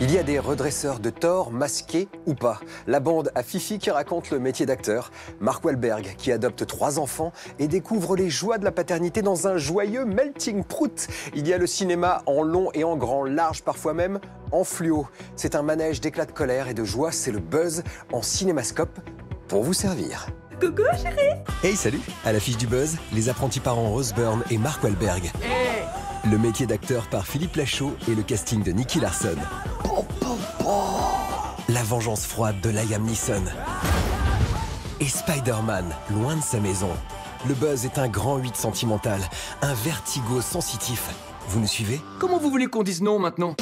Il y a des redresseurs de tort, masqués ou pas. La bande à Fifi qui raconte le métier d'acteur. Mark Wahlberg qui adopte 3 enfants et découvre les joies de la paternité dans un joyeux melting pot. Il y a le cinéma en long et en grand, large parfois même en fluo. C'est un manège d'éclats de colère et de joie, c'est le buzz en cinémascope pour vous servir. Coucou chérie. Hey salut. À l'affiche du buzz, les apprentis parents Rose Byrne et Mark Wahlberg. Hey. Le métier d'acteur par Philippe Lachaud et le casting de Nicky Larson. La vengeance froide de Liam Neeson. Et Spider-Man, loin de sa maison. Le buzz est un grand 8 sentimental, un vertigo sensitif. Vous nous suivez? Comment vous voulez qu'on dise non maintenant?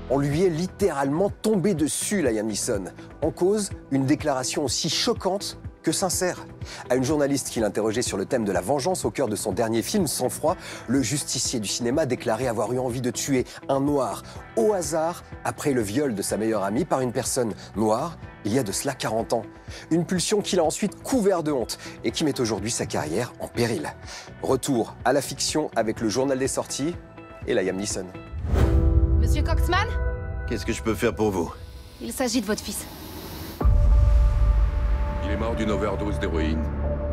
On lui est littéralement tombé dessus, Liam Neeson. En cause, une déclaration aussi choquante que sincère. À une journaliste qui l'interrogeait sur le thème de la vengeance au cœur de son dernier film, Sang froid, le justicier du cinéma déclarait avoir eu envie de tuer un noir au hasard après le viol de sa meilleure amie par une personne noire il y a de cela 40 ans. Une pulsion qu'il a ensuite couvert de honte et qui met aujourd'hui sa carrière en péril. Retour à la fiction avec le journal des sorties et Liam Neeson. Monsieur Coxman? Qu'est-ce que je peux faire pour vous? Il s'agit de votre fils. Il est mort d'une overdose d'héroïne.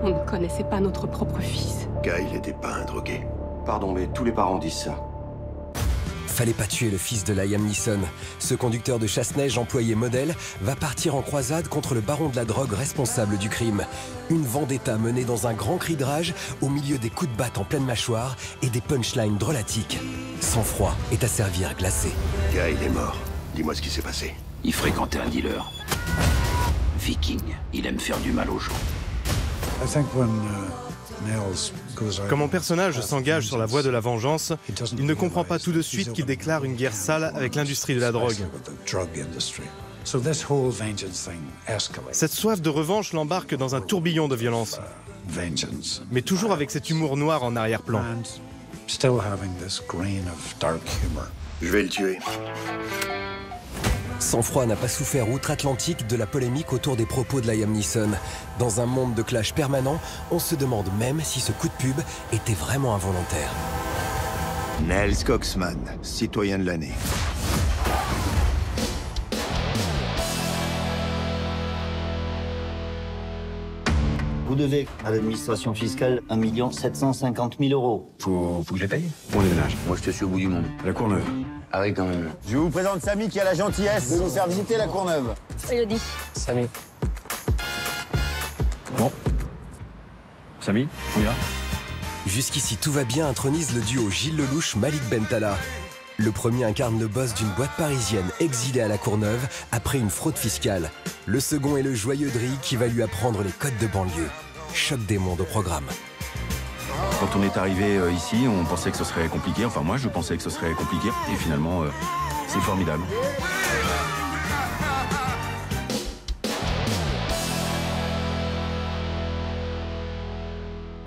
On ne connaissait pas notre propre fils. Kyle n'était pas un drogué. Pardon, mais tous les parents disent ça. Fallait pas tuer le fils de Liam Neeson. Ce conducteur de chasse-neige employé modèle va partir en croisade contre le baron de la drogue responsable du crime. Une vendetta menée dans un grand cri de rage au milieu des coups de batte en pleine mâchoire et des punchlines drôlatiques. Sang froid est à servir glacé. Kyle est mort. Dis-moi ce qui s'est passé. Il fréquentait un dealer. Viking. Il aime faire du mal aux gens. Quand mon personnage s'engage sur la voie de la vengeance, il ne comprend pas tout de suite qu'il déclare une guerre sale avec l'industrie de la drogue. Cette soif de revanche l'embarque dans un tourbillon de violence, mais toujours avec cet humour noir en arrière-plan. Je vais le tuer. Sang froid n'a pas souffert outre-Atlantique de la polémique autour des propos de Liam Neeson. Dans un monde de clash permanent, on se demande même si ce coup de pub était vraiment involontaire. Nels Coxman, citoyen de l'année. Vous devez à l'administration fiscale 1 750 000 euros. Faut que je les paye? On déménage. Moi, je te suis au bout du monde. La Courneuve. Ah oui, quand même. Je vous présente Samy qui a la gentillesse de nous faire visiter la Courneuve. Elodie. Samy. Bon. Samy, on y va? Jusqu'ici tout va bien intronise le duo Gilles Lelouch-Malik Bentala. Le premier incarne le boss d'une boîte parisienne exilée à la Courneuve après une fraude fiscale. Le second est le joyeux Dri qui va lui apprendre les codes de banlieue. Choc des mondes au programme. Quand on est arrivé ici, on pensait que ce serait compliqué. Enfin, moi, je pensais que ce serait compliqué. Et finalement, c'est formidable.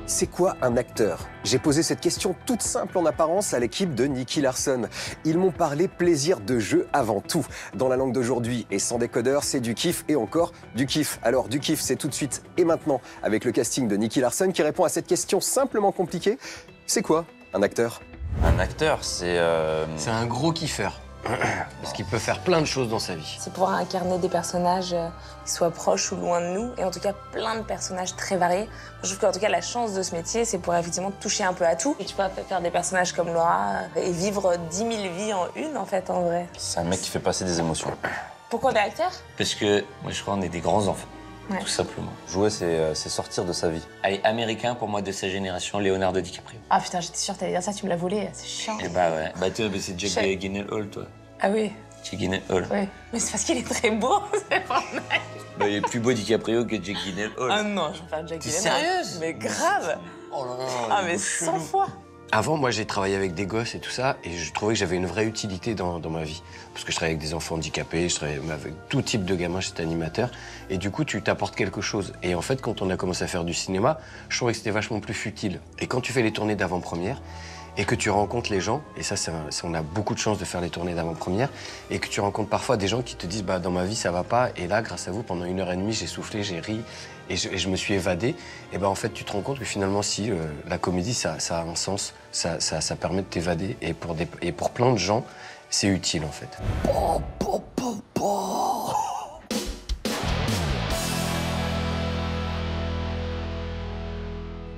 C'est quoi un acteur? J'ai posé cette question toute simple en apparence à l'équipe de Nicky Larson. Ils m'ont parlé plaisir de jeu avant tout. Dans la langue d'aujourd'hui et sans décodeur, c'est du kiff et encore du kiff. Alors du kiff, c'est tout de suite et maintenant avec le casting de Nicky Larson qui répond à cette question simplement compliquée. C'est quoi un acteur? Un acteur, c'est un gros kiffeur. Parce qu'il peut faire plein de choses dans sa vie. C'est pouvoir incarner des personnages qui soient proches ou loin de nous, et en tout cas plein de personnages très variés. Je trouve qu'en tout cas la chance de ce métier, c'est pouvoir effectivement toucher un peu à tout. Et tu peux faire des personnages comme Laura et vivre 10 000 vies en une, en fait, en vrai. C'est un mec qui fait passer des émotions. Pourquoi on est acteur? Parce que, moi je crois qu'on est des grands enfants. Ouais. Tout simplement. Jouer, c'est sortir de sa vie. Allez, américain pour moi de sa génération, Leonardo DiCaprio. Ah putain, j'étais sûre que t'allais dire ça, tu me l'as volé, c'est chiant. Et bah ouais. Bah toi, c'est Jack Gyllenhaal, toi. Ah oui. Jack Gyllenhaal. Oui. Mais c'est parce qu'il est très beau, c'est pas mal. Bah il est plus beau DiCaprio que Jack Gyllenhaal. Ah non, je préfère Jack T'es Gyllenhaal. sérieuse? Mais grave. Oh là là. Ah mais 100 fois. Avant, moi, j'ai travaillé avec des gosses et tout ça, et je trouvais que j'avais une vraie utilité dans ma vie. Parce que je travaillais avec des enfants handicapés, je travaillais avec tout type de gamins, j'étais animateur. Et du coup, tu t'apportes quelque chose. Et en fait, quand on a commencé à faire du cinéma, je trouvais que c'était vachement plus futile. Et quand tu fais les tournées d'avant-première, et que tu rencontres les gens, et ça, on a beaucoup de chance de faire les tournées d'avant-première, et que tu rencontres parfois des gens qui te disent, bah, dans ma vie, ça va pas, et là, grâce à vous, pendant 1h30, j'ai soufflé, j'ai ri, et je me suis évadé, et ben en fait, tu te rends compte que finalement, si, la comédie, ça a un sens, ça permet de t'évader, et pour plein de gens, c'est utile, en fait.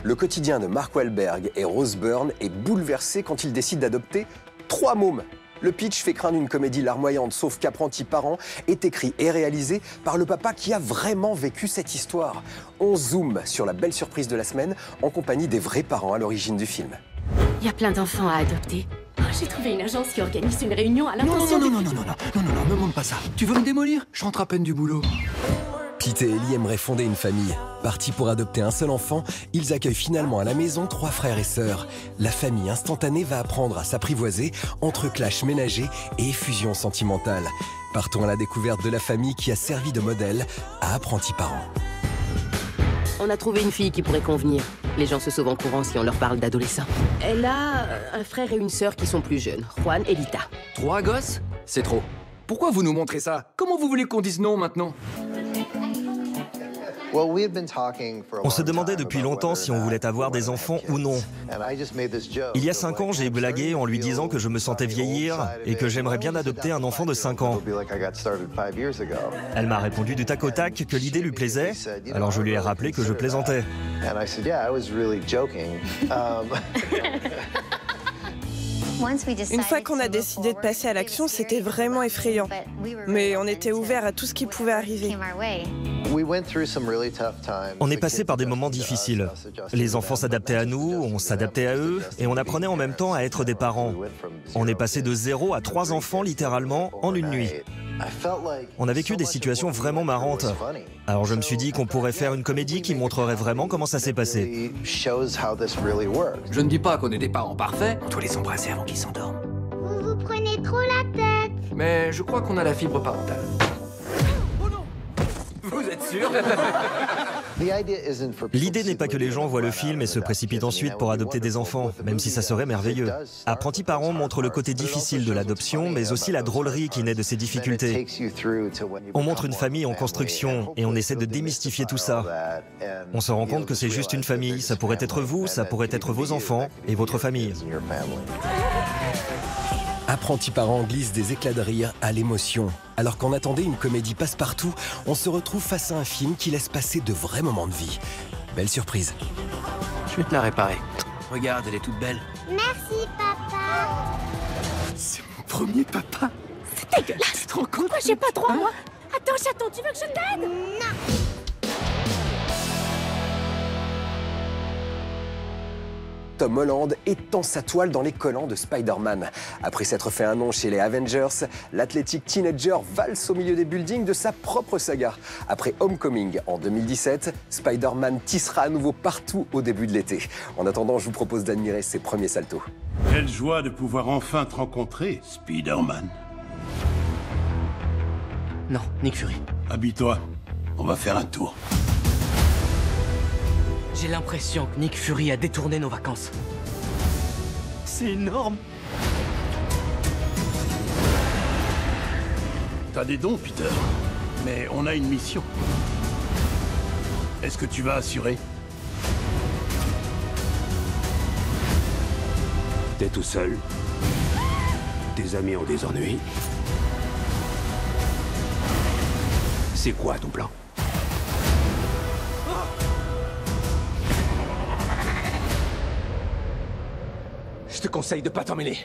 Le quotidien de Mark Wahlberg et Rose Byrne est bouleversé quand ils décident d'adopter 3 mômes. Le pitch fait craindre une comédie larmoyante, sauf qu'Apprenti parent est écrit et réalisé par le papa qui a vraiment vécu cette histoire. On zoome sur la belle surprise de la semaine en compagnie des vrais parents à l'origine du film. Il y a plein d'enfants à adopter. Oh, j'ai trouvé une agence qui organise une réunion à l'intention Non, me montre pas ça. Tu veux me démolir? Je rentre à peine du boulot. Pete et Ellie aimeraient fonder une famille. Partis pour adopter un seul enfant, ils accueillent finalement à la maison 3 frères et sœurs. La famille instantanée va apprendre à s'apprivoiser entre clash ménager et effusion sentimentale. Partons à la découverte de la famille qui a servi de modèle à Apprenti parent. On a trouvé une fille qui pourrait convenir. Les gens se sauvent en courant si on leur parle d'adolescents. Elle a un frère et une sœur qui sont plus jeunes, Juan et Lita. 3 gosses? C'est trop. Pourquoi vous nous montrez ça? Comment vous voulez qu'on dise non maintenant? On se demandait depuis longtemps si on voulait avoir des enfants ou non. Il y a 5 ans, j'ai blagué en lui disant que je me sentais vieillir et que j'aimerais bien adopter un enfant de 5 ans. Elle m'a répondu du tac au tac que l'idée lui plaisait, alors je lui ai rappelé que je plaisantais. Une fois qu'on a décidé de passer à l'action, c'était vraiment effrayant. Mais on était ouverts à tout ce qui pouvait arriver. On est passé par des moments difficiles. Les enfants s'adaptaient à nous, on s'adaptait à eux, et on apprenait en même temps à être des parents. On est passé de 0 à 3 enfants littéralement en une nuit. On a vécu des situations vraiment marrantes. Alors je me suis dit qu'on pourrait faire une comédie qui montrerait vraiment comment ça s'est passé. Je ne dis pas qu'on est des parents parfaits. On doit les embrasser avant qu'ils s'endorment. Vous vous prenez trop la tête. Mais je crois qu'on a la fibre parentale. Oh non! Vous êtes sûr? L'idée n'est pas que les gens voient le film et se précipitent ensuite pour adopter des enfants, même si ça serait merveilleux. Apprenti parent montre le côté difficile de l'adoption, mais aussi la drôlerie qui naît de ces difficultés. On montre une famille en construction et on essaie de démystifier tout ça. On se rend compte que c'est juste une famille, ça pourrait être vous, ça pourrait être vos enfants et votre famille. Apprenti parent glisse des éclats de rire à l'émotion. Alors qu'en attendait une comédie passe-partout, on se retrouve face à un film qui laisse passer de vrais moments de vie. Belle surprise. Je vais te la réparer. Regarde, elle est toute belle. Merci, papa. C'est mon premier papa. C'est dégueulasse. Tu te rends compte? Moi, j'ai pas droit, moi. Attends, chaton, tu veux que je t'aide? Non. Tom Holland étend sa toile dans les collants de Spider-Man. Après s'être fait un nom chez les Avengers, l'athlétique teenager valse au milieu des buildings de sa propre saga. Après Homecoming en 2017, Spider-Man tissera à nouveau partout au début de l'été. En attendant, je vous propose d'admirer ses premiers saltos. Quelle joie de pouvoir enfin te rencontrer, Spider-Man. Non, Nick Fury. Habille-toi, on va faire un tour. J'ai l'impression que Nick Fury a détourné nos vacances. C'est énorme. T'as des dons, Peter. Mais on a une mission. Est-ce que tu vas assurer? T'es tout seul. Tes amis ont des ennuis. C'est quoi ton plan? Je te conseille de pas t'en mêler.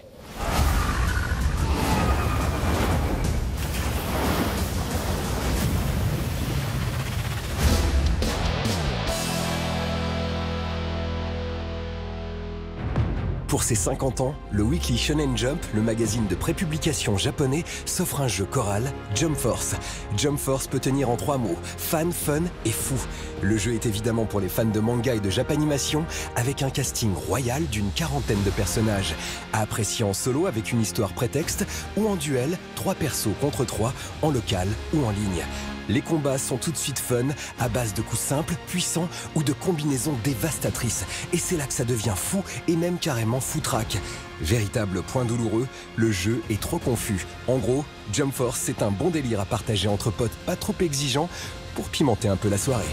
Pour ses 50 ans, le Weekly Shonen Jump, le magazine de prépublication japonais, s'offre un jeu choral, Jump Force. Jump Force peut tenir en 3 mots, fan, fun et fou. Le jeu est évidemment pour les fans de manga et de Japanimation, avec un casting royal d'une 40aine de personnages. À apprécier en solo avec une histoire prétexte, ou en duel, 3 persos contre 3, en local ou en ligne. Les combats sont tout de suite fun, à base de coups simples, puissants ou de combinaisons dévastatrices. Et c'est là que ça devient fou et même carrément foutraque. Véritable point douloureux, le jeu est trop confus. En gros, Jump Force, c'est un bon délire à partager entre potes pas trop exigeants pour pimenter un peu la soirée.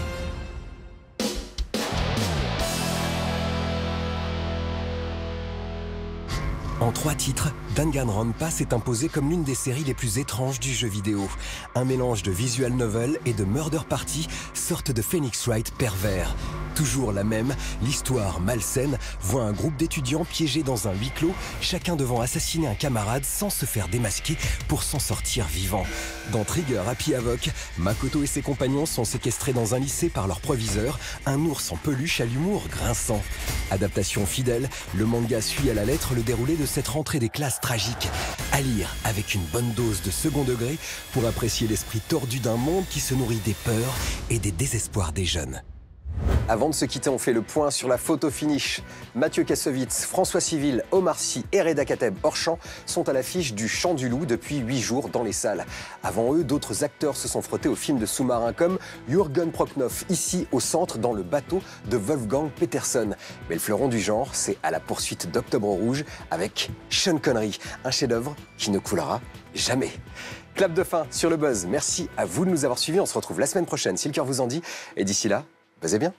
En 3 titres, Danganronpa s'est imposé comme l'une des séries les plus étranges du jeu vidéo. Un mélange de visual novel et de murder party, sorte de Phoenix Wright pervers. Toujours la même, l'histoire malsaine voit un groupe d'étudiants piégés dans un huis clos, chacun devant assassiner un camarade sans se faire démasquer pour s'en sortir vivant. Dans Trigger Happy Havoc, Makoto et ses compagnons sont séquestrés dans un lycée par leur proviseur, un ours en peluche à l'humour grinçant. Adaptation fidèle, le manga suit à la lettre le déroulé de cette rentrée des classes tragique. À lire avec une bonne dose de second degré pour apprécier l'esprit tordu d'un monde qui se nourrit des peurs et des désespoirs des jeunes. Avant de se quitter, on fait le point sur la photo finish. Mathieu Kassovitz, François Civil, Omar Sy et Reda Kateb hors champ sont à l'affiche du Chant du Loup depuis 8 jours dans les salles. Avant eux, d'autres acteurs se sont frottés au film de sous-marin comme Jürgen Prochnow, ici au centre dans le bateau de Wolfgang Petersen. Mais le fleuron du genre, c'est À la poursuite d'Octobre Rouge avec Sean Connery, un chef-d'œuvre qui ne coulera jamais. Clap de fin sur le buzz. Merci à vous de nous avoir suivis. On se retrouve la semaine prochaine si le cœur vous en dit. Et d'ici là, buzzez bien.